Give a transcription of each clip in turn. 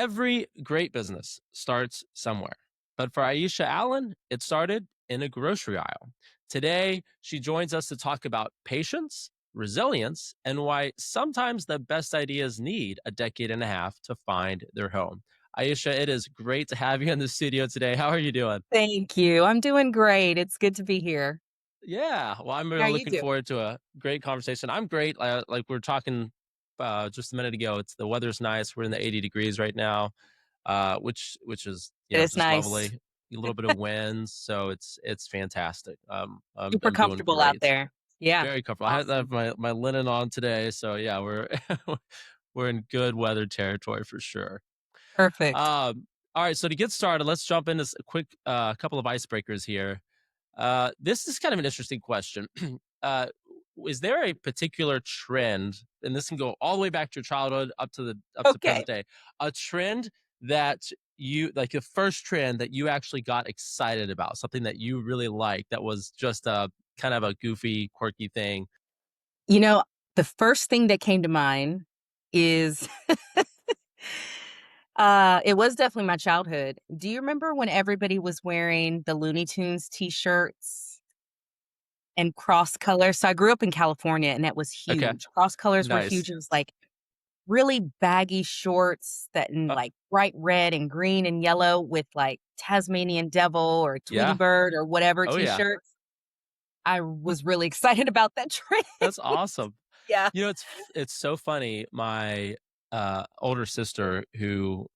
Every great business starts somewhere. But for Ieasha Allen, it started in a grocery aisle. Today, she joins us to talk about patience, resilience, and why sometimes the best ideas need a decade and a half to find their home. Aisha, it is great to have you in the studio today. How are you doing? Thank you. I'm doing great. It's good to be here. Yeah, well, I'm How really are you looking doing? forward to a great conversation. I'm great. Like we are talking just a minute ago, it's the weather's nice. We're in the 80 degrees right now, which is It is just nice. lovely. A little bit of winds, so it's fantastic. Super I'm doing comfortable out great. there. Yeah. Very comfortable. I Awesome. have my linen on today, so yeah, we're we're in good weather territory for sure. Perfect. All right, so to get started, let's jump into a quick couple of icebreakers here. This is kind of an interesting question. uh, is there a particular trend, and this can go all the way back to your childhood up to Okay. present day, a trend that you like the first trend that you actually got excited about, something that you really liked that was just a kind of a goofy, quirky thing? You know, the first thing that came to mind is it was definitely my childhood. Do you remember when everybody was wearing the Looney Tunes t-shirts and cross colors? So I grew up in California and that was Okay, huge. Cross colors were nice. huge. It was like really baggy shorts that in Uh, like bright red and green and yellow with like Tasmanian Devil or Tweety yeah. Bird or whatever Oh yeah. t-shirts. I was really excited about that trend. That's awesome. Yeah. It's so funny. My older sister, who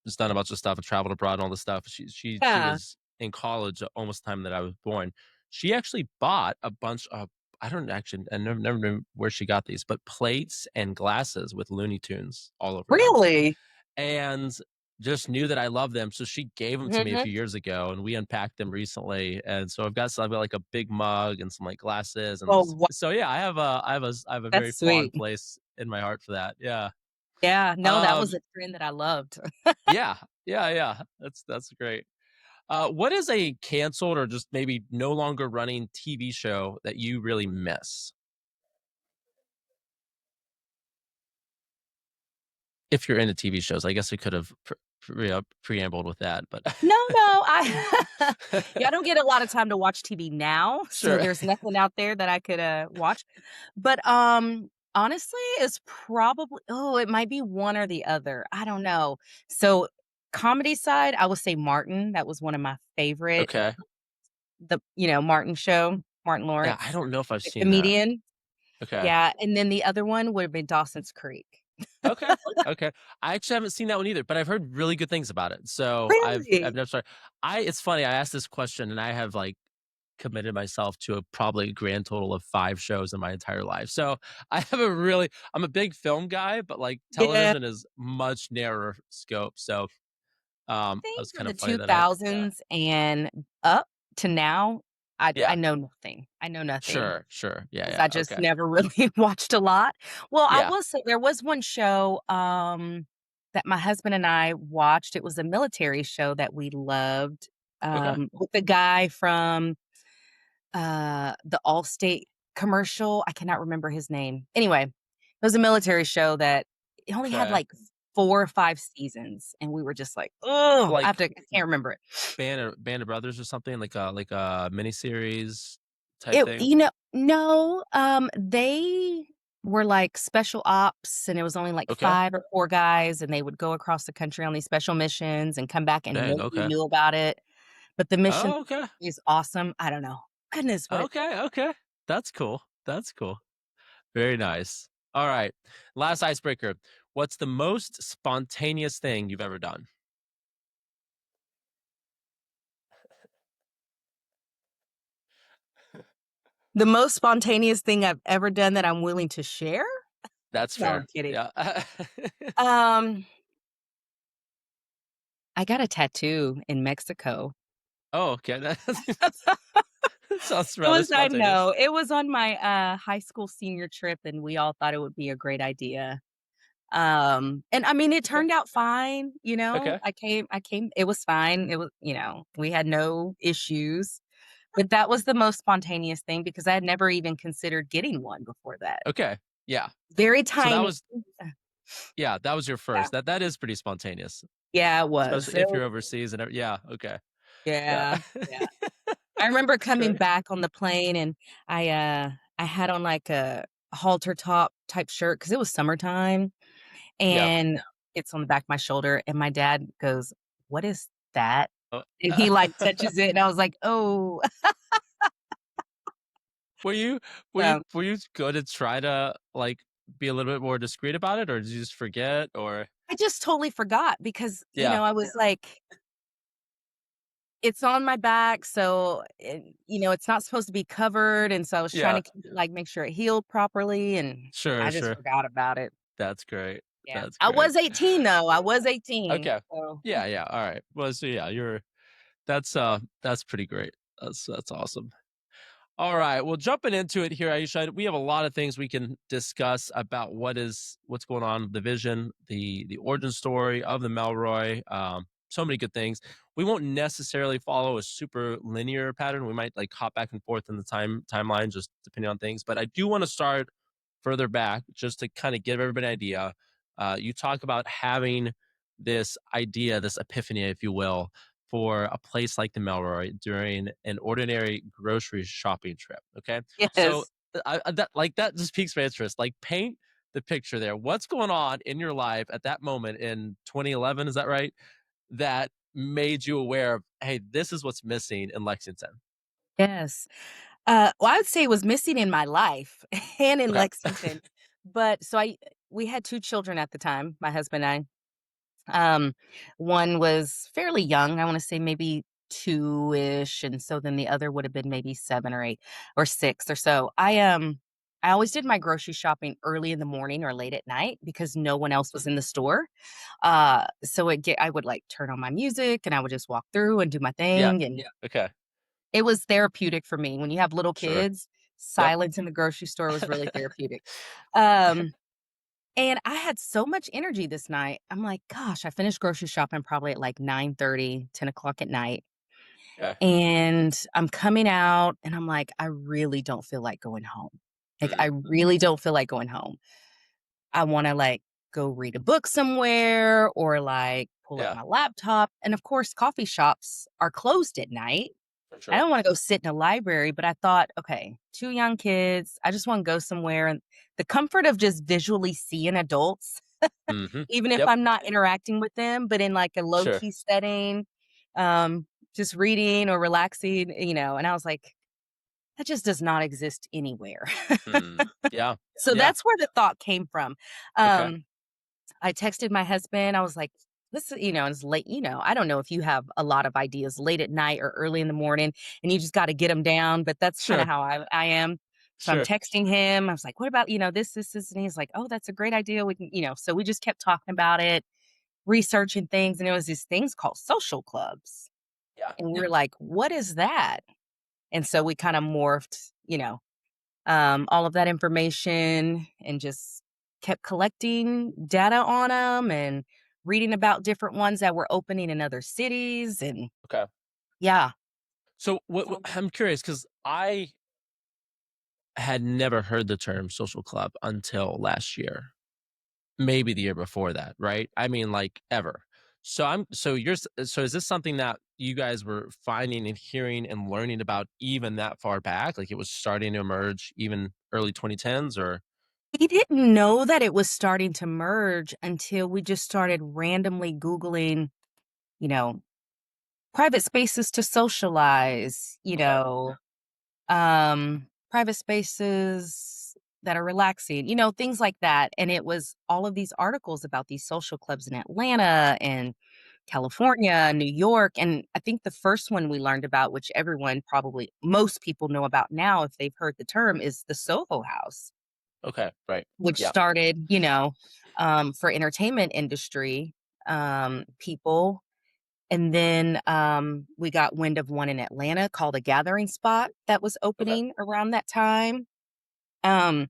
has done a bunch of stuff and traveled abroad and all this stuff. She Yeah. was in college almost the time that I was born. She actually bought a bunch of I never knew where she got these, but plates and glasses with Looney Tunes all over them. Really? And just knew that I love them. So she gave them to me a Mhm. few years ago and we unpacked them recently. And so I've got like a big mug and some like glasses and Oh, wow, so yeah, I have a very that's fond sweet. place in my heart for that. Yeah. Yeah, no, that was Um a trend that I loved. yeah. Yeah, yeah. That's great. What is a canceled or just maybe no longer running TV show that you really miss? If you're into TV shows, I guess we could have preambled with that, but No, no, I yeah, I don't get a lot of time to watch TV now, so sure. there's nothing out there that I could, watch. But, honestly, it's probably it might be one or the other, I don't know. So, comedy side, I would say Martin, that was one of my favorite Okay. Martin show, Martin Yeah, I Lawrence, don't know if I've the seen that. comedian. Okay. Yeah, and then the other one would have been Dawson's Creek. Okay. Okay. I actually haven't seen that one either, but I've heard really good things about it. So I've Really? never started. I It's funny. I asked this question and I have like committed myself to a probably grand total of 5 shows in my entire life. So I have a really I'm a big film guy, but like Yeah. television is much narrower scope. So it Think was from kind the of funny that I yeah. 2000s and up to now, I Yeah. know nothing. I know nothing Sure, sure. Yeah, 'cause yeah. I just Okay. never really watched a lot. Well, I Yeah. will say there was one show, that my husband and I watched. It was a military show that we loved, Okay. with the guy from, the Allstate commercial. I cannot remember his name. Anyway, it was a military show that it only had, Okay. like, 4 or 5 seasons, and we were just like, oh, Like I can't remember it. Band of Brothers or something like a miniseries type It thing? you know no, they were, like, special ops, and it was only, like, Okay. 5 or 4 guys, and they would go across the country on these special missions and come back and Dang, nobody okay. knew about it, but the mission Oh, okay. is awesome. I don't know. Goodness, what a Okay, okay. That's cool. That's cool. Very nice. All right. Last icebreaker. What's the most spontaneous thing you've ever done? the most spontaneous thing I've ever done that I'm willing to share? That's No, I'm fair. kidding. Yeah. Um, I got a tattoo in Mexico. Oh, okay. That sounds It rather was I spontaneous. know. It was on my, high school senior trip, and we all thought it would be a great idea. And I mean, it Okay. turned out fine, Okay. I came it was fine. It was we had no issues, but that was the most spontaneous thing because I had never even considered getting one before that. Okay. Yeah. Very So that tiny. was Yeah, that was your Yeah. first. That is pretty spontaneous, Yeah, it was. especially if you're overseas and yeah, okay. Yeah. Yeah, yeah. I remember That's coming great. back on the plane and I had on like a halter top type shirt because it was summertime Yeah. and it's on the back of my shoulder and my dad goes, "What is that?" Oh, And he like touches it and I was like, "Oh." were you So were you gonna try to, like, be a little bit more discreet about it, or did you just forget, or I just totally forgot because, yeah, I was like, it's on my back, so, it's not supposed to be covered, and so I was trying yeah. to keep it like, make sure it healed properly, and Sure, I just sure. forgot about it. That's great. Yeah. That's I great. was 18 though, I was 18, Okay. so Yeah, yeah, alright. Well, so yeah, that's pretty great. That's awesome. All right. Well, jumping into it here, Aisha, we have a lot of things we can discuss about what's going on with the vision, the origin story of the Melroy. So many good things. We won't necessarily follow a super linear pattern. We might like hop back and forth in the timeline, just depending on things. But I do want to start further back, just to kind of give everybody an idea. You talk about having this idea, this epiphany, if you will, for a place like the Melroy during an ordinary grocery shopping trip. Okay, so yes. that just piques my interest. Like, paint the picture there. What's going on in your life at that moment in 2011? Is that right? That made you aware of, hey, this is what's missing in Lexington. Yes. Well, I would say it was missing in my life and in Okay, Lexington, but so I we had 2 children at the time, my husband and I. One was fairly young, I wanna say maybe 2-ish, and so then the other would have been maybe 7 or 8 or 6 or so. I always did my grocery shopping early in the morning or late at night because no one else was in the store. So I would, like, turn on my music, and I would just walk through and do my yeah, thing, and okay, it was therapeutic for me. When you have little sure, kids, yep, silence in the grocery store was really therapeutic. Um and I had so much energy this night. I'm like, gosh, I finished grocery shopping probably at like 9:30, 10 o'clock at night. okay, And I'm coming out and I'm like, I really don't feel like going home. Like, I mm, really don't feel like going home. I want to like go read a book somewhere or like pull up yeah, my laptop. And of course, coffee shops are closed at night. for I sure, don't wanna go sit in a library, but I thought, "Okay, 2 young kids, I just wanna go somewhere," and the comfort of just visually seeing adults, hmm, even if yep, I'm not interacting with them, but in, like, a sure, low-key setting, just reading or relaxing, and I was like, "That just does not exist anywhere." mm, yeah, So yeah, that's where the thought came from. okay, Um I texted my husband. I was like, listen, it's late. I don't know if you have a lot of ideas late at night or early in the morning and you just got to get them down, but that's kind of sure, how I am. So I'm sure, texting him. I was like, what about, this? And he's like, oh, that's a great idea. We can, so we just kept talking about it, researching things. And it was these things called social clubs. yeah, And we were like, what is that? And so we kind of morphed, all of that information and just kept collecting data on them and reading about different ones that were opening in other cities and okay. yeah. So what I'm curious because I had never heard the term social club until last year, maybe the year before that, right? I mean, like, ever. So is this something that you guys were finding and hearing and learning about even that far back? Like, it was starting to emerge even early 2010s, or We didn't know that it was starting to merge until we just started randomly Googling, you know, private spaces to socialize, okay, private spaces that are relaxing, things like that. And it was all of these articles about these social clubs in Atlanta and California, New York. And I think the first one we learned about, which everyone probably most people know about now if they've heard the term, is the Soho House, okay, right. which Yeah, started, for entertainment industry people. And then we got wind of one in Atlanta called a Gathering Spot that was okay, opening around that time. Um,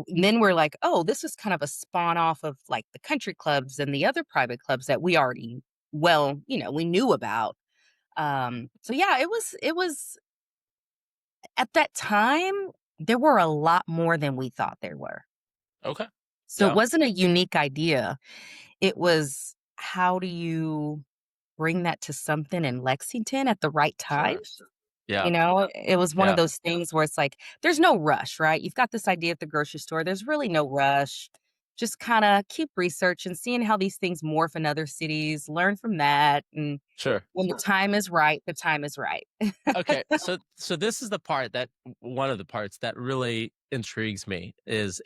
then we're like, oh, this is kind of a spawn off of like the country clubs and the other private clubs that we already we knew about. So yeah, it was at that time there were a lot more than we thought there were. okay. So it Yeah. wasn't a unique idea. It was, how do you bring that to something in Lexington at the right time? Sure. Yeah. It was one of Yeah. those things where it's like, there's no rush, right? You've got this idea at the grocery store. There's really no rush. Just kind of keep researching, seeing how these things morph in other cities, learn from that. And Sure. when the time is right, the time is right. Okay, so this is the part that one of the parts that really intrigues me is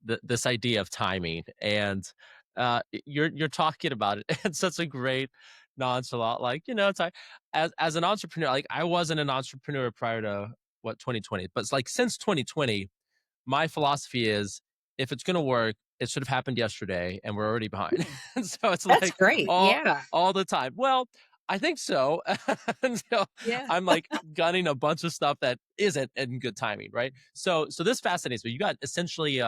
this idea of timing, and you're talking about it in such a great nonchalant, like, it's like, as an entrepreneur, like, I wasn't an entrepreneur prior to what, 2020, but it's like since 2020, my philosophy is, if it's going to work, it should have happened yesterday and we're already behind. And so it's That's like great. all Yeah. all the time. Well, I think so. And so Yeah. I'm like gunning a bunch of stuff that isn't in good timing, right? So this fascinates me. You got essentially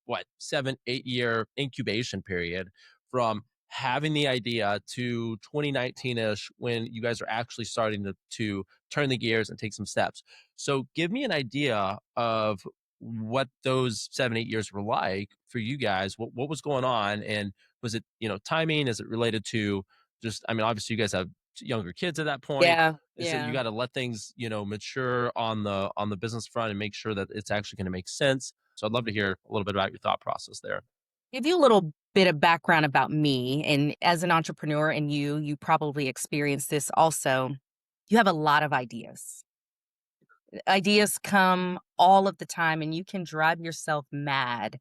what, 7, 8 year incubation period from having the idea to 2019-ish, when you guys are actually starting to turn the gears and take some steps. So give me an idea of what those 7, 8 years were like for you guys. What was going on, and was it, timing? Is it related to just, I mean, obviously you guys have younger kids at that point. Yeah. Is it, you Yeah. got to let things, mature on the business front and make sure that it's actually going to make sense. So I'd love to hear a little bit about your thought process there. Give you a little bit of background about me. And as an entrepreneur, and you probably experienced this also, you have a lot of ideas. Ideas come all of the time, and you can drive yourself mad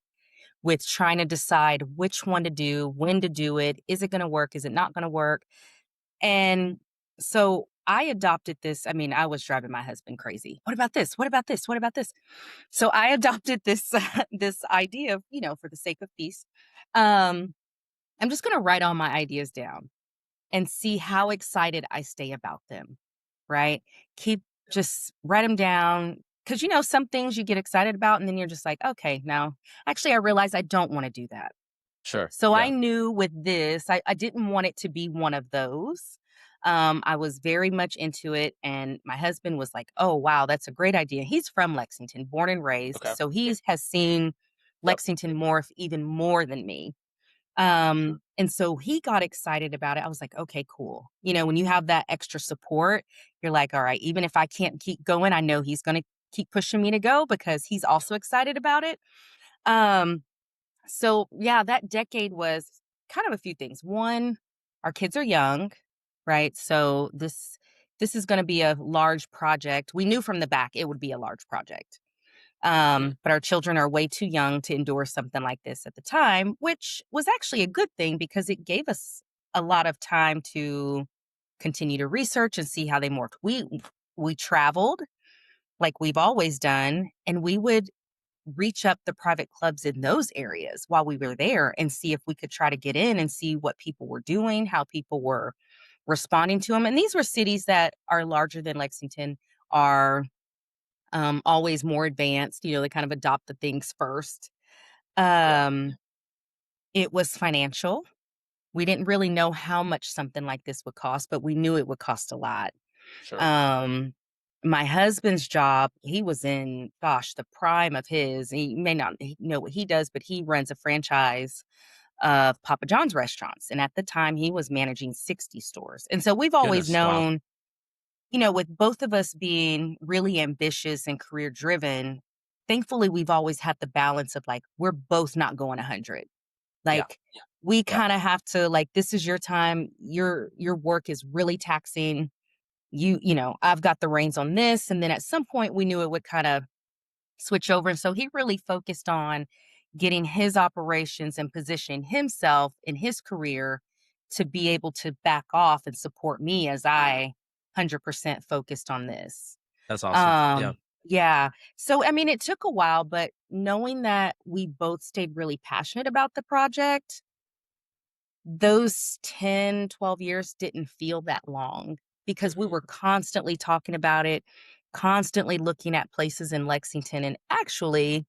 with trying to decide which one to do, when to do it. Is it going to work? Is it not going to work? And so I adopted this. I mean, I was driving my husband crazy. What about this? What about this? What about this? So I adopted this this idea of, for the sake of peace. Um, I'm just going to write all my ideas down and see how excited I stay about them, right? Keep Just write them down, because some things you get excited about and then you're just like, okay, now actually I realize I don't want to do that. Sure. So I Yeah. knew with this, I didn't want it to be one of those. I was very much into it, and my husband was like, "Oh wow, that's a great idea." He's from Lexington, born and raised, Okay. so he has seen Yep. Lexington morph even more than me. And so he got excited about it. I was like, okay, cool. When you have that extra support, you're like, all right, even if I can't keep going, I know he's going to keep pushing me to go because he's also excited about it. Um, so yeah, that decade was kind of a few things. One, our kids are young, right? So this is going to be a large project. We knew from the back it would be a large project. But our children are way too young to endure something like this at the time, which was actually a good thing because it gave us a lot of time to continue to research and see how they morphed. We traveled like we've always done, and we would reach up the private clubs in those areas while we were there and see if we could try to get in and see what people were doing, how people were responding to them. And these were cities that are larger than Lexington, are always more advanced. They kind of adopt the things first. Yeah. Um, it was financial. We didn't really know how much something like this would cost, but we knew it would cost a lot. Sure. Um, my husband's job, he was in, gosh, the prime of his. He may not know what he does, but he runs a franchise of Papa John's restaurants. And at the time, he was managing 60 stores. And so we've always Goodness. Wow. known, with both of us being really ambitious and career driven, thankfully, we've always had the balance of like, we're both not going 100. Yeah. Like, we Yeah. kind of have to, like, this is your time. Your work is really taxing. I've got the reins on this. And then at some point, we knew it would kind of switch over. And so he really focused on getting his operations and positioning himself in his career to be able to back off and support me as I 100% focused on this. That's awesome. Yeah. Yeah. So, I mean, it took a while, but knowing that we both stayed really passionate about the project, those 10, 12 years didn't feel that long because we were constantly talking about it, constantly looking at places in Lexington. And actually,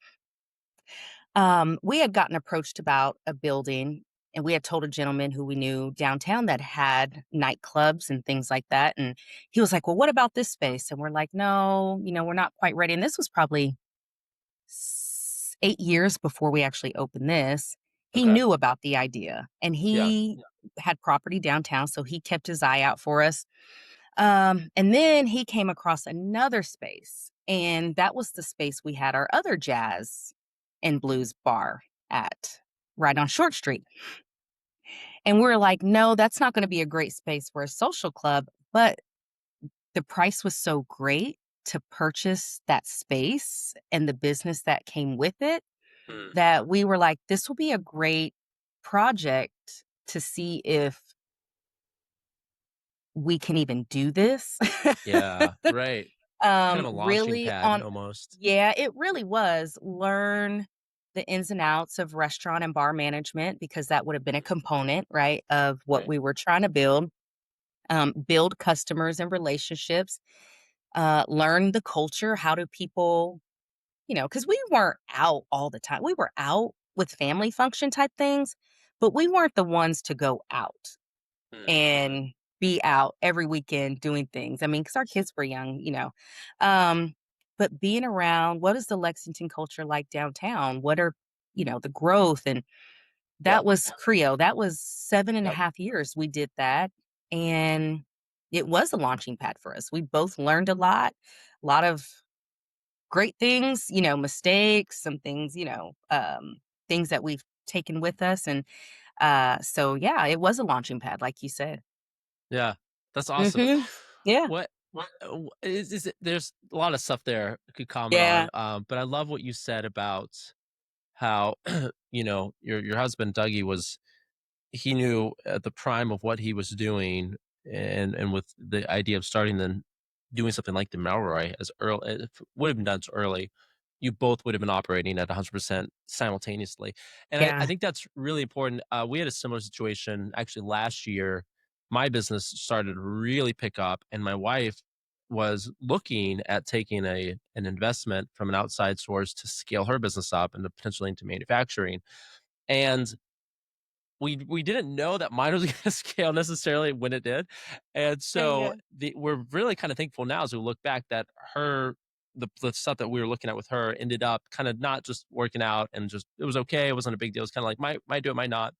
we had gotten approached about a building, and we had told a gentleman who we knew downtown that had nightclubs and things like that. And he was like, well, what about this space? And we're like, no, we're not quite ready. And this was probably 8 years before we actually opened this, he Okay. knew about the idea, and Yeah. he had property downtown, so he kept his eye out for us. And then he came across another space, and that was the space we had our other jazz and blues bar at, right on Short Street. And we're like, "No, that's not gonna be a great space for a social club," but the price was so great to purchase that space and the business that came with it, Mm. that we were like, "This will be a great project to see if we can even do this." Yeah. Right. Kind of a launching Really pad on almost. Yeah, it really was. Learn the ins and outs of restaurant and bar management because that would have been a component, right, of what Right. we were trying to build. Build customers and relationships, learn the culture. How do people, because we weren't out all the time. We were out with family function type things, but we weren't the ones to go out Mm. and be out every weekend doing things. I mean, because our kids were young. Um, but being around, what is the Lexington culture like downtown? What are, the growth? And Yep. that was Creo. That was seven and a Yep. half years we did that. And it was a launching pad for us. We both learned a lot of great things, mistakes, some things, things that we've taken with us. And so, yeah, it was a launching pad, like you said. Yeah. That's awesome. Mhm. Yeah. What is it, there's a lot of stuff there I could comment Yeah. on, but I love what you said about how, your husband, Dougie, he knew at the prime of what he was doing, and with the idea of starting then doing something like the Melroy as early, if it would have been done so early, you both would have been operating at 100% simultaneously. And I Yeah. think that's really important. We had a similar situation actually last year. My business started to really pick up, and my wife was looking at taking an investment from an outside source to scale her business up and potentially into manufacturing. And we didn't know that mine was gonna scale necessarily when it did, and Yeah, so yeah. we're really kinda thankful now as we look back that the stuff that we were looking at with her ended up kinda not just working out and just it was okay, it wasn't a big deal, it's kinda like, might do it, might not.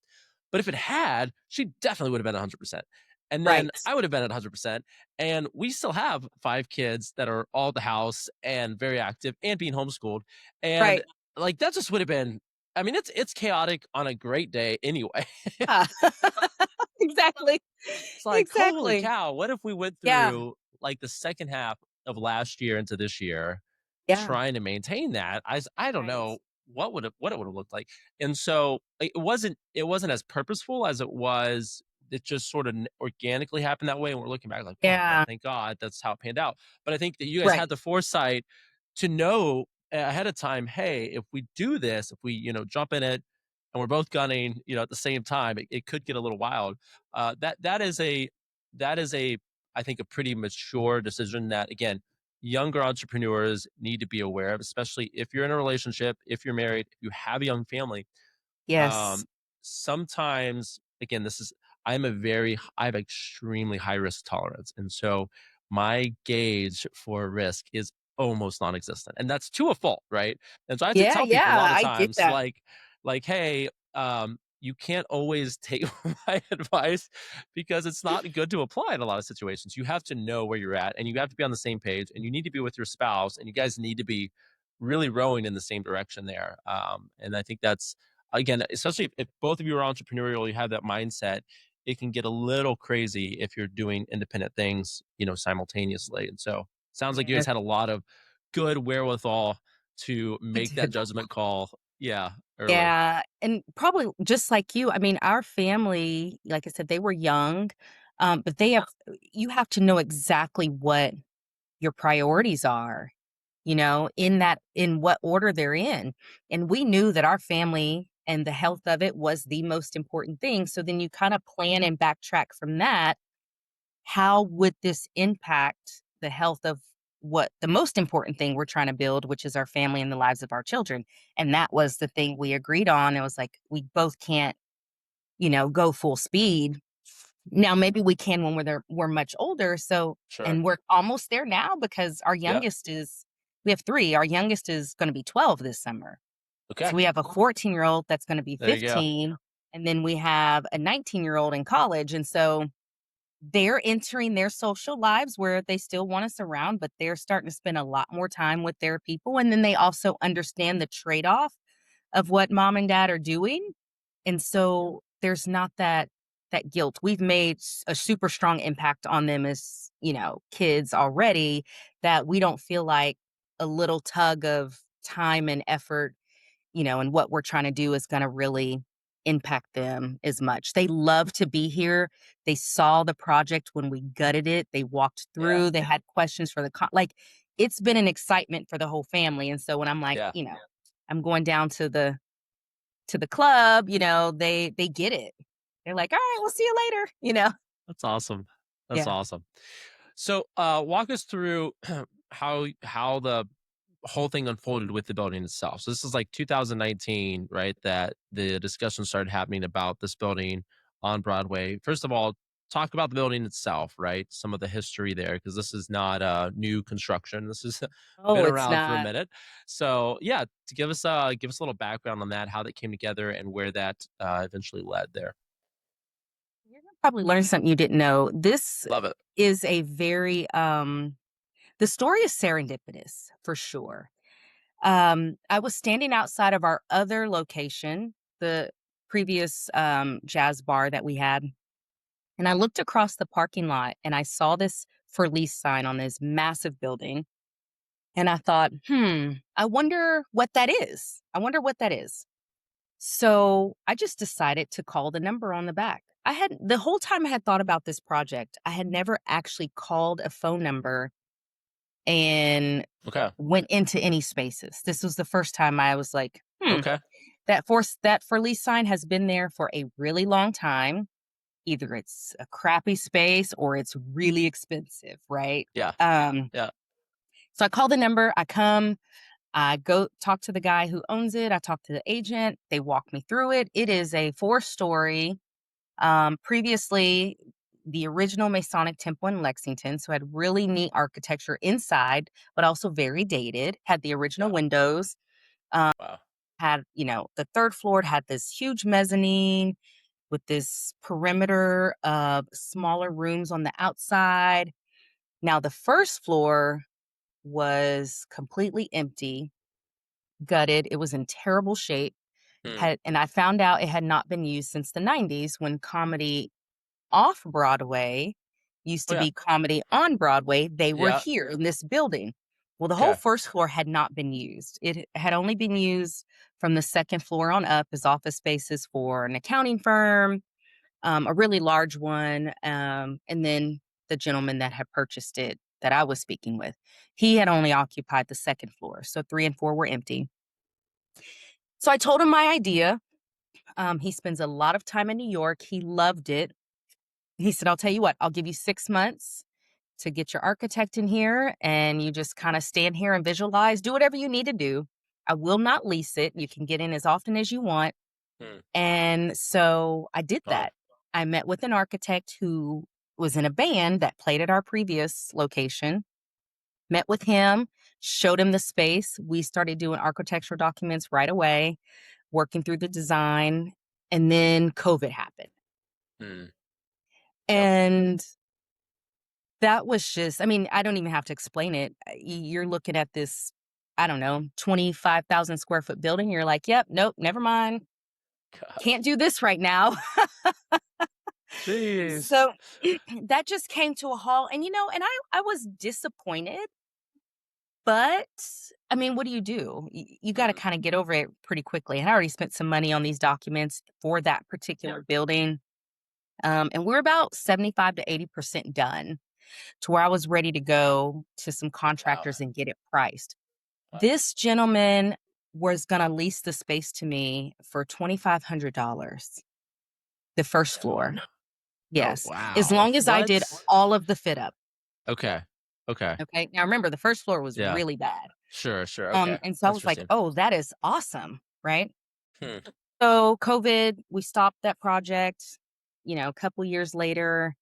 But if it had, she definitely would have been 100%. And then Right. I would have been at 100%, and we still have 5 kids that are all at the house and very active and being homeschooled, and, Right. like, that just would have been, I mean, it's chaotic on a great day anyway. Yeah. Exactly. It's like, holy Exactly. cow, what if we went Yeah. through like the second half of last year into this year Yeah. trying to maintain that? I don't Right. know what it would have looked like. And so it wasn't as purposeful as it was. It just sort of organically happened that way. And we're looking back like, oh man, Yeah. thank God that's how it panned out. But I think that you guys Right. had the foresight to know ahead of time, hey, if we do this, if we, jump in it and we're both gunning, at the same time, it could get a little wild. That is a I think a pretty mature decision that again younger entrepreneurs need to be aware of, especially if you're in a relationship, if you're married, if you have a young family. Yes. um, Sometimes, again, I have extremely high risk tolerance, and so my gauge for risk is almost non-existent, and that's to a fault, right? And so I have to Yeah, tell people a yeah, lot of I get times, that. hey, you can't always take my advice because it's not good to apply in a lot of situations. You have to know where you're at, and you have to be on the same page, and you need to be with your spouse, and you guys need to be really rowing in the same direction there. And I think that's, again, especially if both of you are entrepreneurial, you have that mindset, it can get a little crazy if you're doing independent things, simultaneously. And so sounds like you guys Yes, had a lot of good wherewithal to we make that did. judgment call. Yeah, early. Yeah, and probably just like you, I mean, our family, like I said, they were young, but you have to know exactly what your priorities are, in what order they're in. And we knew that our family and the health of it was the most important thing. So then you kind of plan and backtrack from that. How would this impact the health of what the most important thing we're trying to build, which is our family and the lives of our children? And that was the thing we agreed on. It was like, we both can't, go full speed. Now, maybe we can when we're much older. So, Sure. and we're almost there now because Yeah. we have three. Our youngest is going to be 12 this summer. Okay. So we have a 14-year-old that's gonna be There you go. 15, and then we have a 19-year-old in college, and so they're entering their social lives where they still want us around, but they're starting to spend a lot more time with their people, and then they also understand the trade-off of what mom and dad are doing, and so there's not that guilt. We've made a super strong impact on them as, kids already, that we don't feel like a little tug of time and effort, and what we're trying to do is gonna really impact them as much. They love to be here. They saw the project when we gutted it. They walked Yeah. through, they had questions for like, it's been an excitement for the whole family, and so when I'm like, Yeah. I'm going down to the club, they get it. They're like, "All right, we'll see you later," That's awesome. That's Yeah. awesome. So, walk us through how the whole thing unfolded with the building itself. So this is like 2019, right? That the discussion started happening about this building on Broadway. First of all, talk about the building itself, right? Some of the history there, because this is not new construction. This has Oh, been it's around for a not. minute. So yeah, to give us a little background on that, how that came together, and where that eventually led there. You're gonna probably learn something you didn't know. This Love it. is a very, the story is serendipitous for sure. I was standing outside of our other location, the previous, jazz bar that we had, and I looked across the parking lot and I saw this for lease sign on this massive building. And I thought, I wonder what that is. I wonder what that is. So I just decided to call the number on the back. I had the whole time I had thought about this project, I had never actually called a phone number and Okay. went into any spaces. This was the first time I was like, Okay. that for lease sign has been there for a really long time. Either it's a crappy space or it's really expensive, right? Yeah. Um, Yeah. so I call the number, I come, I go talk to the guy who owns it. I talk to the agent. They walk me through it. It is a four-story. Previously, the original Masonic temple in Lexington, so had really neat architecture inside, but also very dated. Had the original Yeah. windows. Um, Wow. had the third floor had this huge mezzanine with this perimeter of smaller rooms on the outside. Now the first floor was completely empty, gutted. It was in terrible shape. Hmm. And I found out it had not been used since the '90s when comedy off Broadway used Oh to yeah. be comedy on Broadway. They were Yeah. here in this building. Well, the whole Okay. first floor had not been used. It had only been used from the second floor on up as office spaces for an accounting firm, a really large one, and then the gentleman that had purchased it that I was speaking with, he had only occupied the second floor, so 3 and 4 were empty. So I told him my idea. He spends a lot of time in New York. He loved it. He said, "I'll tell you what, I'll give you 6 months to get your architect in here, and you just kinda stand here and visualize, do whatever you need to do. I will not lease it. You can get in as often as you want." Hmm. And so I did Fun. that. I met with an architect who was in a band that played at our previous location, met with him, showed him the space. We started doing architectural documents right away, working through the design, and then COVID happened. Hmm. Yep. And that was just, I mean, I don't even have to explain it. You're looking at this, I don't know, 25,000 square foot building. You're like, yep, nope, never mind. Can't do this right now. Jeez. So that just came to a halt. And, and I was disappointed, but I mean, what do? You got to Mm, kind of get over it pretty quickly. And I already spent some money on these documents for that particular building. And we're about 75 to 80% done to where I was ready to go to some wow. contractors and get it priced. Wow. This gentleman was going to lease the space to me for $2,500, the first floor. No. Oh, Yes. As wow. long as I did What? all of the fit up. Okay. Okay. Okay. Now remember, the first floor was Yeah. really bad. Sure, sure. Okay. And so I That's was like, interesting. oh, that is awesome. Right. Hmm. So COVID, we stopped that project. A couple years later,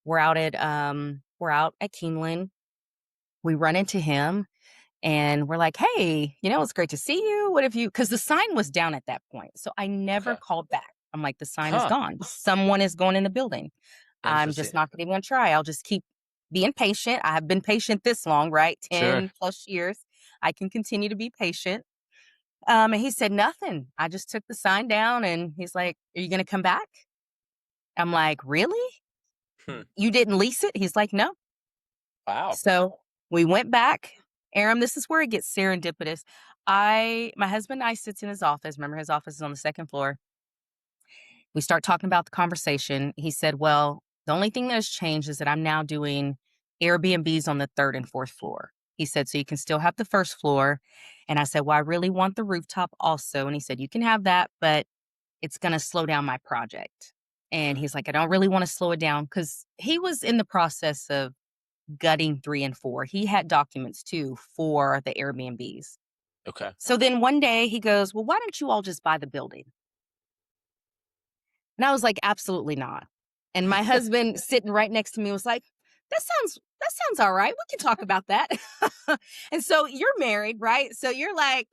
we're out at Keeneland. We run into him And we're like, "Hey, it's great to see you. What have you?" Because the sign was down at that point. So I never Okay. called back. I'm like, "The sign is Huh. gone. Someone is going in the building. I'm just Interesting. not even going to try. I'll just keep being patient. I have been patient this long, right? Sure. 10 plus years. I can continue to be patient." And he said nothing. I just took the sign down and he's like, "Are you going to come back?" I'm like, "Really? Hmm. You didn't lease it?" He's like, "No." Wow. So we went back. Aram, this is where it gets serendipitous. My husband and I sits in his office. Remember, his office is on the second floor. We start talking about the conversation. He said, "Well, the only thing that has changed is that I'm now doing Airbnbs on the third and fourth floor." He said, "So you can still have the first floor." And I said, "Well, I really want the rooftop also." And he said, "You can have that, but it's going to slow down my project." And Hmm. he's like, "I don't really want to slow it down," because he was in the process of gutting 3 and 4. He had documents too for the Airbnbs. Okay. So then one day he goes, "Well, why don't you all just buy the building?" And I was like, "Absolutely not." And my husband sitting right next to me was like, "That sounds all right. We can talk about that." And so you're married, right? So you're like,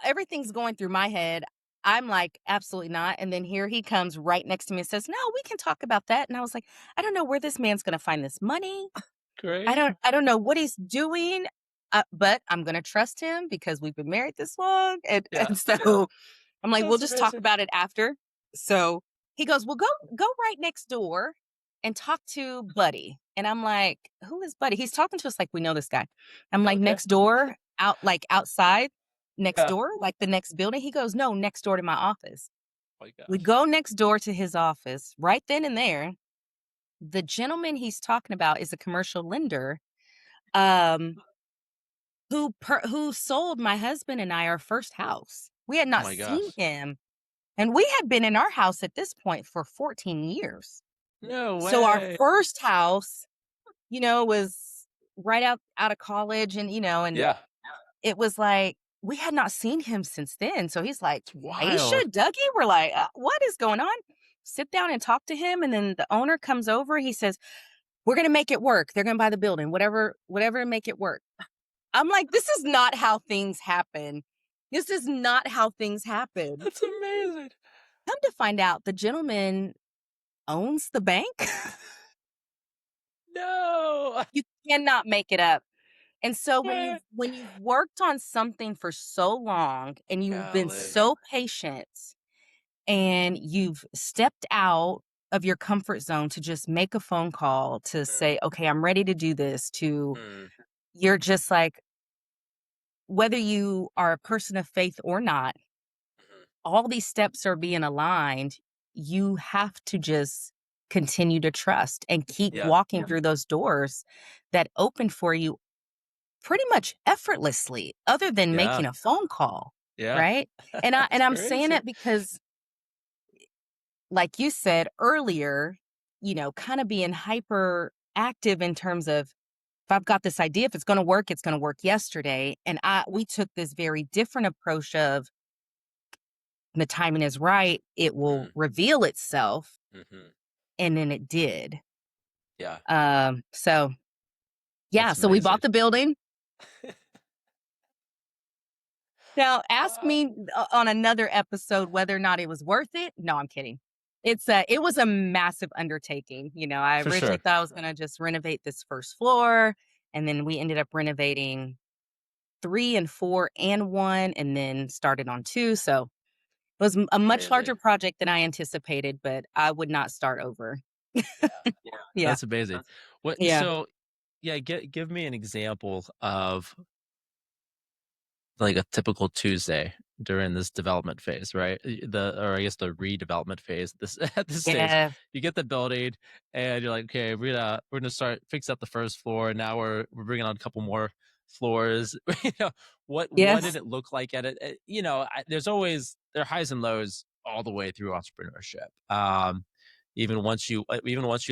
everything's going through my head. I'm like, "Absolutely not." And then here he comes right next to me and says, "No, we can talk about that." And I was like, "I don't know where this man's going to find this money. I Great. don't I don't know what he's doing, but I'm gonna trust him because we've been married this long." And Yeah. so I'm like, "We'll That's just talk amazing. about it after." So he goes, "Well, go right next door and talk to Buddy." And I'm like, "Who is Buddy?" He's talking to us like we know this guy. I'm like, Okay. "Next door, outside, next Yeah. door, like the next building." He goes, "No, next door to my office." Oh my We gosh. go next door to his office. Right then and there, the gentleman he's talking about is a commercial lender. Um, who sold my husband and I our first house. We had Oh not my seen gosh. him, and we had been in our house at this point for 14 years. No So our way. first house, was right out of college, and Yeah. it was like we had not seen him since then. So he's like, It's "Aisha, wild. Dougie?" We're like, "What is going on?" Sit down and talk to him, and then the owner comes over. He says, "We're gonna make it work. They're gonna buy the building, whatever to make it work." I'm like, "This is not how things happen. This is not how things happen." That's amazing. Come to find out, the gentleman owns the bank. No. You cannot make it up. And so What? when you've worked on something for so long and you've been Golly. so patient and you've stepped out of your comfort zone to just make a phone call to Mm, say, "Okay, I'm ready to do this," to mm, you're just like, whether you are a person of faith or not, mhm. all these steps are being aligned. You have to just continue to trust and keep Yeah. walking through those doors that open for you pretty much effortlessly, other than Yeah. making a phone call, Yeah. right? And I That's and I'm saying crazy. it because, like you said earlier, kind of being hyper active in terms of, if I've got this idea, if it's gonna work yesterday. And we took this very different approach of, the timing is right, it will Mm, reveal itself, mhm. and then it did. Yeah. So yeah, That's so we bought amazing. the building. Now ask me on another episode whether or not it was worth it. No, I'm kidding. It was a massive undertaking. I For originally sure. thought I was gonna just renovate this first floor, and then we ended up renovating 3 and 4 and 1, and then started on 2. So it was a much Crazy. larger project than I anticipated, but I would not start over. Yeah. Yeah. That's amazing. What Yeah. so yeah, give me an example of like a typical Tuesday during this development phase, right? Or I guess the redevelopment phase. This at this stage, Yeah. you get the building, and you're like, okay, we're gonna start fix up the first floor. Now we're bringing on a couple more floors. What did Yes. it look like at it? There are highs and lows all the way through entrepreneurship. Even once you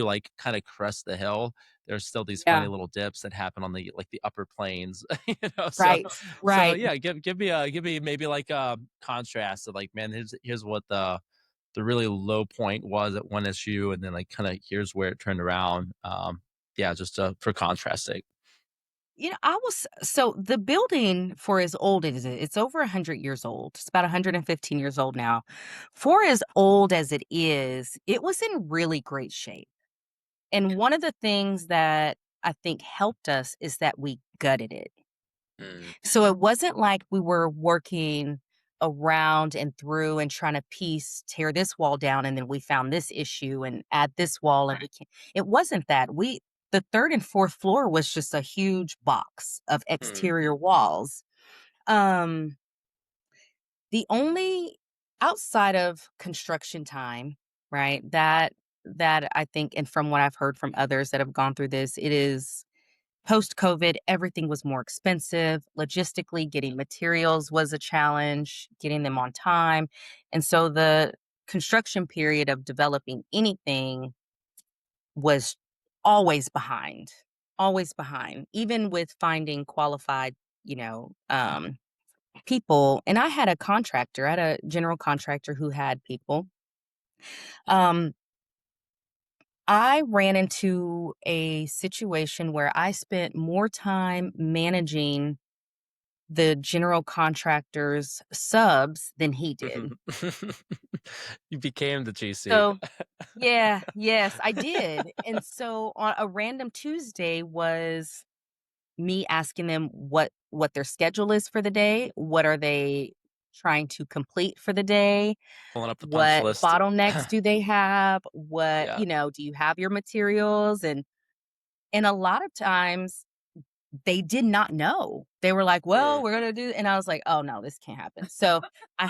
like kind of crest the hill, there's still these funny Yeah. little dips that happen on the upper plains, so Right. so Right. yeah, give me maybe like a contrast of like, man, here's what the really low point was at one issue, and then like kind of here's where it turned around. Yeah, just for contrast sake. I was so the building for as old as it's over 100 years old. It's about 115 years old now. For as old as it was in really great shape. And one of the things that I think helped us is that we gutted it. Mm, So it wasn't like we were working around and through and trying to tear this wall down and then we found this issue and add this wall and we can't. It wasn't that. The third and fourth floor was just a huge box of mm, exterior walls. Um the only outside of construction time, right? That I think and from what I've heard from others that have gone through this, it is post-COVID, everything was more expensive. Logistically, getting materials was a challenge, getting them on time. And so the construction period of developing anything was always always behind, even with finding qualified, you know, people. And I had a general contractor who had people. Um, I ran into a situation where I spent more time managing the general contractor's subs than he did. You became the GC. So yeah, yes, I did. And so on a random Tuesday was me asking them what their schedule is for the day, what are they trying to complete for the day, Pulling up the punch what list. bottlenecks do they have, Yeah. do you have your materials and a lot of times they did not know. They were like, "Well, Mm, we're gonna do," and I was like, "Oh no, this can't happen." So I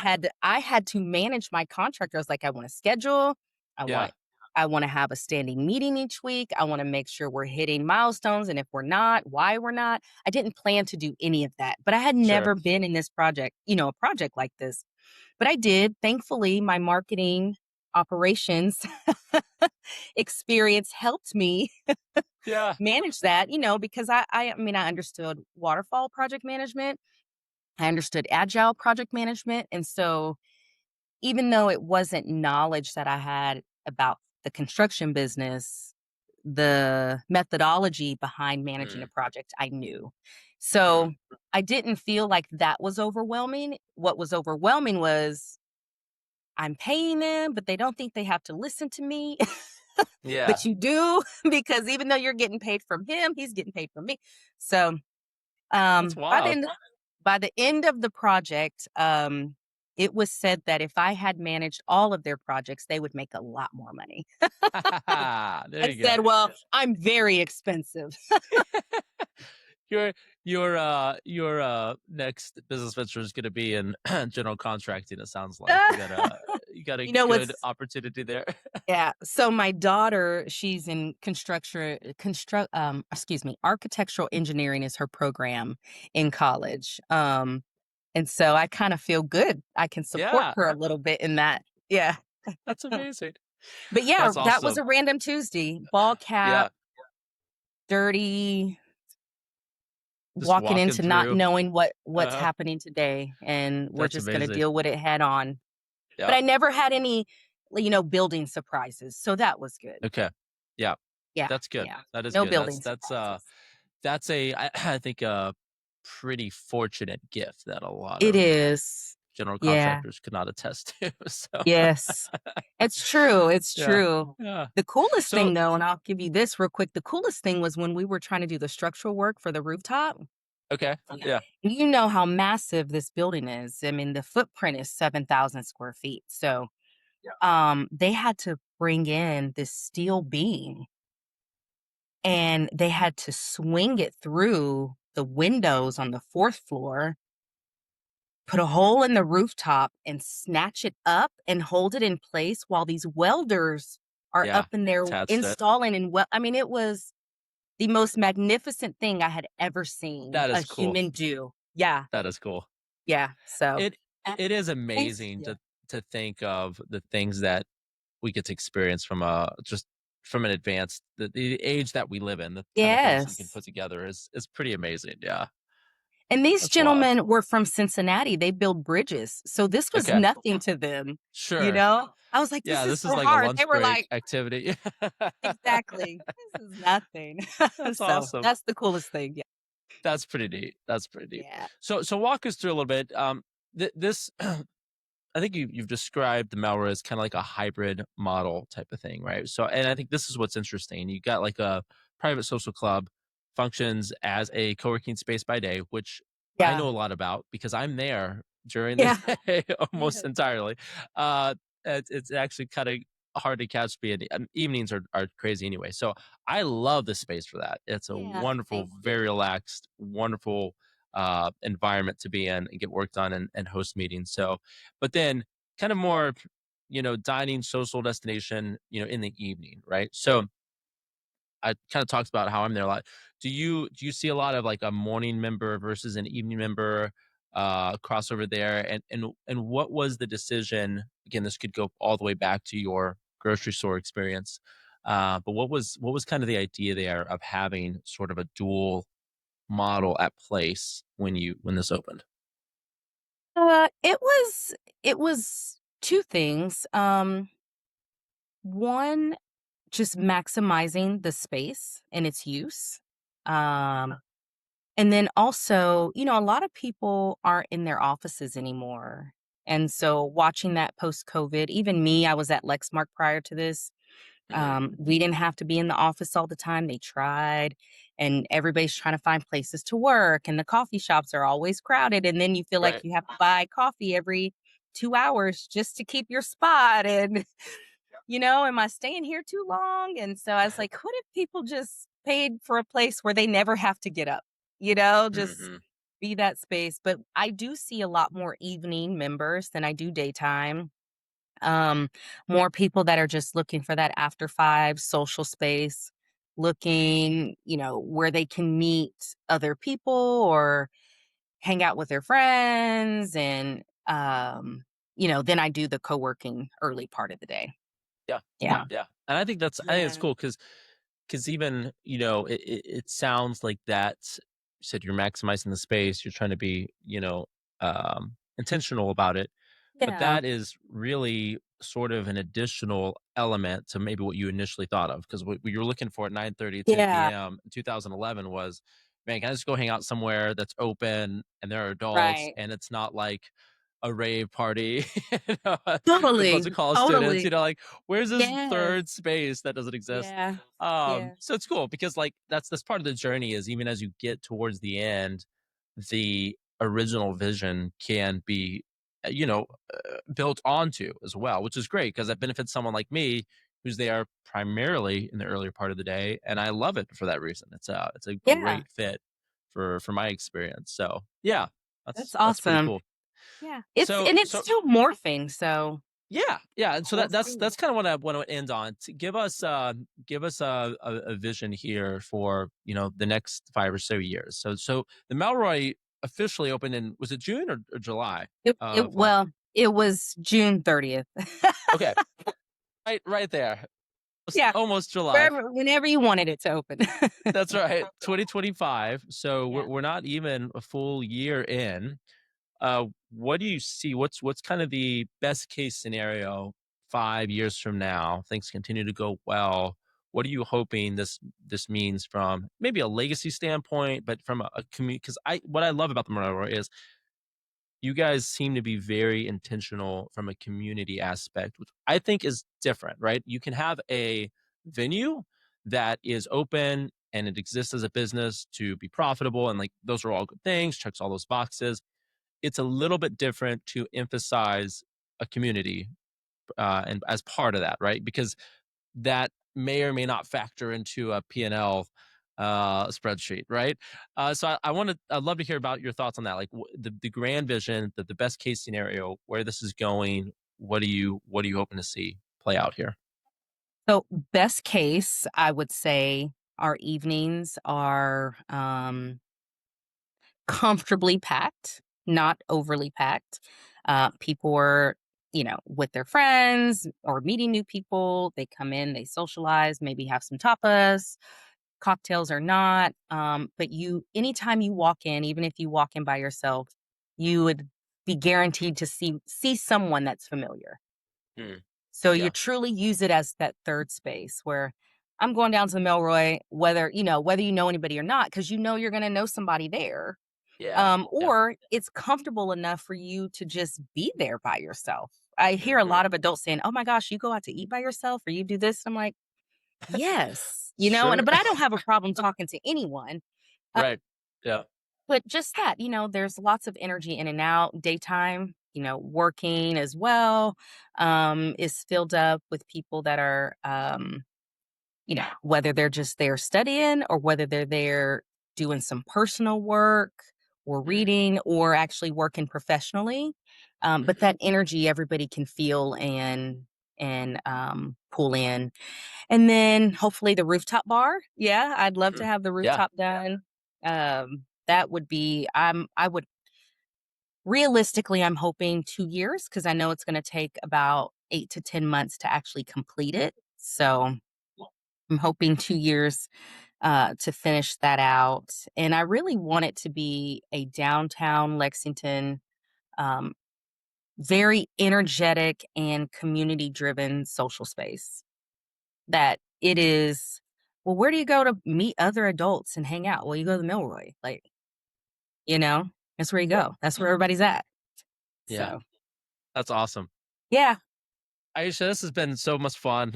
had to manage my contractor. I was like, "I want a schedule. I yeah, want I want to have a standing meeting each week. I want to make sure we're hitting milestones, and if we're not, why we're not." I didn't plan to do any of that, but I had sure. never been in this project, a project like this. But I did. Thankfully, my marketing operations experience helped me Yeah. manage that, because I mean, I understood waterfall project management. I understood agile project management. And so even though it wasn't knowledge that I had about the construction business, the methodology behind managing Mm, a project, I knew. mm, So I didn't feel like that was overwhelming. What was overwhelming was I'm paying them, but they don't think they have to listen to me. yeah. But you do because even though you're getting paid from him, he's getting paid from me. So, That's by wild. the end of the project, it was said that if I had managed all of their projects, they would make a lot more money. There I you go. said, "Well, I'm very expensive." Your your next business venture is gonna be in general contracting, it sounds like. You got a You know good what's opportunity there. Yeah, so my daughter, she's in excuse me, architectural engineering is her program in college. And so I kind of feel good. I can support Yeah, her a little bit in that. Yeah. that's amazing. But yeah, That's that was awesome. a random Tuesday. Ball cap, Yeah, dirty, just walking walking into not through. knowing what's Uh-huh. happening today and we're That's just going to amazing. deal with it head on. But Yeah. I never had any building surprises. So that was good. Okay. Yeah. Yeah. That's good. Yeah. That is No good. building surprises. That's I think a pretty fortunate gift that a lot It of is. general Yeah. contractors could not attest to. So Yes. It's true, it's yeah. true. Yeah. The coolest So thing, though, and I'll give you this real quick, the coolest thing was when we were trying to do the structural work for the rooftop. okay. Yeah. You know how massive this building is. I mean, the footprint is 7,000 square feet. So, they had to bring in this steel beam, and they had to swing it through the windows on the 4th floor, put a hole in the rooftop and snatch it up and hold it in place while these welders are Yeah. up in there Attached it. installing I mean, it was the most magnificent thing I had ever seen That a is cool. human do. Yeah, That is cool. yeah, so It it is amazing yeah. to think of the things that we get to experience from a just from an advanced the age that we live in, the kind of things you can Yes, put together is pretty amazing. Yeah. and these That's wild. gentlemen were from Cincinnati, they build bridges, so this was Okay. nothing to them, you Sure. know? I was like, "This Yeah, is this is so like a hard." They lunch were break like, activity. "Exactly, this is nothing." That's So, awesome. that's the coolest thing, yeah. That's pretty neat. That's pretty neat. Yeah. So walk us through a little bit. This I think you've described the Melrose as kind of like a hybrid model type of thing, right? So, and I think this is what's interesting. You got like a private social club functions as a co-working space by day, which I Yeah. know a lot about because I'm there during the Yeah. day almost Yeah. entirely. Uh, it's actually kind of hard to catch me. And evenings are crazy anyway. So I love the space for that. It's a Yeah. wonderful, Thank very you. relaxed, wonderful environment to be in and get work done and host meetings. So but then kind of more, dining social destination, in the evening, right? So I kind of talked about how I'm there a lot. Do you see a lot of like a morning member versus an evening member crossover there? And what was the decision? Again, this could go all the way back to your grocery store experience. But what was kind of the idea there of having sort of a dual model at place when this opened? It was two things. One, just maximizing the space and its use. Um, and then also, a lot of people aren't in their offices anymore. And so watching that post COVID, even me, I was at Lexmark prior to this. Mhm. We didn't have to be in the office all the time. They tried, and everybody's trying to find places to work, and the coffee shops are always crowded. And then you feel like Right. you have to buy coffee every 2 hours just to keep your spot. And, am I staying here too long? And so I was like, what if people just paid for a place where they never have to get up, just Hmm. be that space? But I do see a lot more evening members than I do daytime. um More people that are just looking for that after five social space, looking, where they can meet other people or hang out with their friends. And then I do the co-working early part of the day. Yeah. Yeah. Yeah, and I think it's Yeah. cool because even, it sounds like that you said you're maximizing the space, you're trying to be, intentional about it, but Yeah. that is really sort of an additional element to maybe what you initially thought of, 'cause what you were looking for at 9:30, Yeah. PM in 2011 was, "Man, can I just go hang out somewhere that's open and there are adults Right. and it's not like a rave party, you know, with a bunch Totally. of college students," Totally. like, "Where's this Yes. third space that doesn't exist?" Yeah. Yeah. So it's cool because, like, that's part of the journey is even as you get towards the end, the original vision can be, built onto as well, which is great because that benefits someone like me who's there primarily in the earlier part of the day, and I love it for that reason. It's a Yeah. great fit for my experience. So yeah, That's that's pretty awesome. cool. Yeah. So It's so still morphing, so yeah, yeah, and so we'll that's see. kind of what I want to end on. To give us a vision here for the next 5 or so years. So the Melroy officially opened in was it June or July It of it was June 30th. okay, right there, Yeah, almost July. whenever you wanted it to open. That's right, 2025. So we're Yeah. we're not even a full year in. What do you see? What's kind of the best case scenario 5 years from now? Things continue to go well. What are you hoping this means from maybe a legacy standpoint, but from a community? Because I what I love about the Monroe is you guys seem to be very intentional from a community aspect, which I think is different, right? You can have a venue that is open and it exists as a business to be profitable, and like those are all good things, checks all those boxes. It's a little bit different to emphasize a community and as part of that, right? Because that may or may not factor into a P&L spreadsheet, right? I'd love to hear about your thoughts on that, like the grand vision, the best case scenario, where this is going. What are you hoping to see play out here? So, best case, I would say our evenings are, comfortably packed, not overly packed. People are, with their friends or meeting new people. They come in, they socialize, maybe have some tapas, cocktails or not. But anytime you walk in, even if you walk in by yourself, you would be guaranteed to see someone that's familiar. Mm, So you yeah. truly use it as that third space where I'm going down to the Melroy, whether you know anybody or not, because you know you're gonna know somebody there. Yeah. Yeah. Or it's comfortable enough for you to just be there by yourself. I hear a Hmm. lot of adults saying, "Oh my gosh, you go out to eat by yourself or you do this." I'm like, "Yes," Sure. but I don't have a problem talking to anyone. Uh, Right. Yeah. but just that, there's lots of energy in and out. Daytime, working as well, is filled up with people that are, whether they're just there studying or whether they're there doing some personal work or Mm, reading or actually working professionally. But mhm, that energy everybody can feel and pull in. And then hopefully the rooftop bar. Yeah, I'd love to mhm. have the Yeah. rooftop done. That would be I would realistically I'm hoping 2 years because I know it's gonna take about 8 to 10 months to actually complete it. So I'm hoping 2 years to finish that out. And I really want it to be a downtown Lexington, um, very energetic and community driven social space. That it is, well, where do you go to meet other adults and hang out? Well, you go to the Milroy. You know, that's where you go. That's where everybody's at. Yeah. So, That's awesome. yeah, Aisha, this has been so much fun.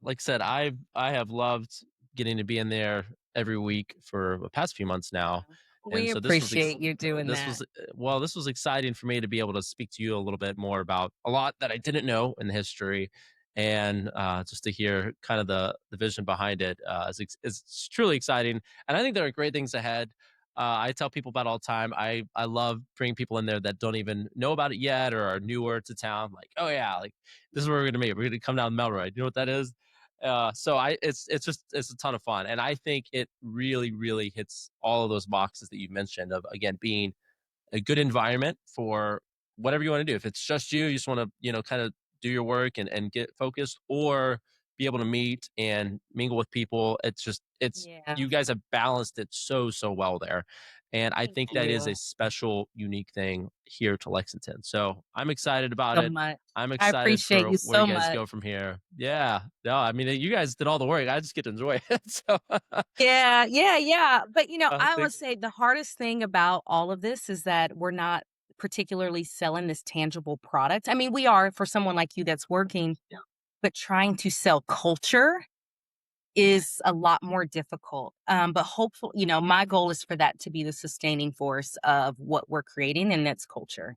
Like I said, I have loved getting to be in there every week for the past few months now, and we so this was appreciate you doing this was that. well, this was exciting for me to be able to speak to you a little bit more about a lot that I didn't know in history, and just to hear kind of the vision behind it is truly exciting, and I think there are great things ahead. I tell people about it all the time. I love bringing people in there that don't even know about it yet or are newer to town. Like, oh yeah, like this is where we're gonna meet. We're gonna come down Melroy. Do you know what that is? So it's a ton of fun, and I think it really hits all of those boxes that you mentioned of again being a good environment for whatever you want to do. If it's just you just want to, kind of do your work and get focused, or be able to meet and mingle with people. It's Yeah, you guys have balanced it so well there. And I thank think that is a you special, unique thing here to Lexington. So I'm excited about so it. much. I'm I excited appreciate for you where you so guys much. go from here. Yeah. No, I mean, you guys did all the work. I just get to enjoy it. So Yeah, yeah, yeah. But, I would thanks. say the hardest thing about all of this is that we're not particularly selling this tangible product. I mean, we are for someone like you that's working, but trying to sell culture is a lot more difficult. But hopefully, my goal is for that to be the sustaining force of what we're creating, and that's culture.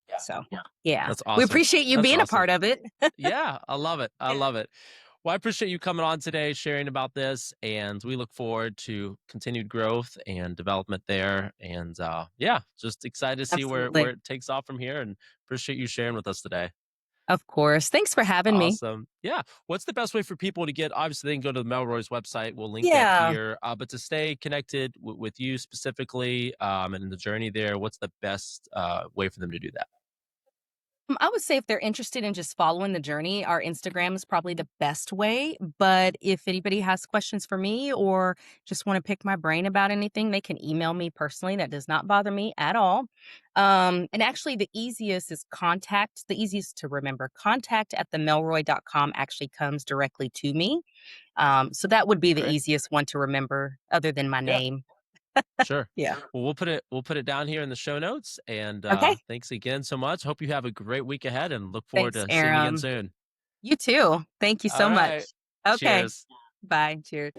Yeah. So, yeah, That's we awesome. appreciate you That's being a awesome. part of it. Yeah, I love it. I Yeah, love it. Well, I appreciate you coming on today, sharing about this, and we look forward to continued growth and development there. And yeah, just excited to see where absolutely. it takes off from here. And appreciate you sharing with us today. Of course. Thanks for having me. Awesome. Yeah. What's the best way for people to get? Obviously, they can go to the Melroy's website. We'll link that Yeah. here. But to stay connected with you specifically and the journey there, what's the best way for them to do that? I would say if they're interested in just following the journey, our Instagram is probably the best way. But if anybody has questions for me or just want to pick my brain about anything, they can email me personally. That does not bother me at all. And actually, the easiest to remember, contact at themelroy.com actually comes directly to me. So that would be the Great. easiest one to remember other than my Yeah. name. Sure. Yeah. Well, we'll put it down here in the show notes. And Okay. thanks again so much. Hope you have a great week ahead and look forward Thanks, to seeing you again Aram. soon. You too. Thank you so All right. much. Okay. Cheers. Bye. Cheers.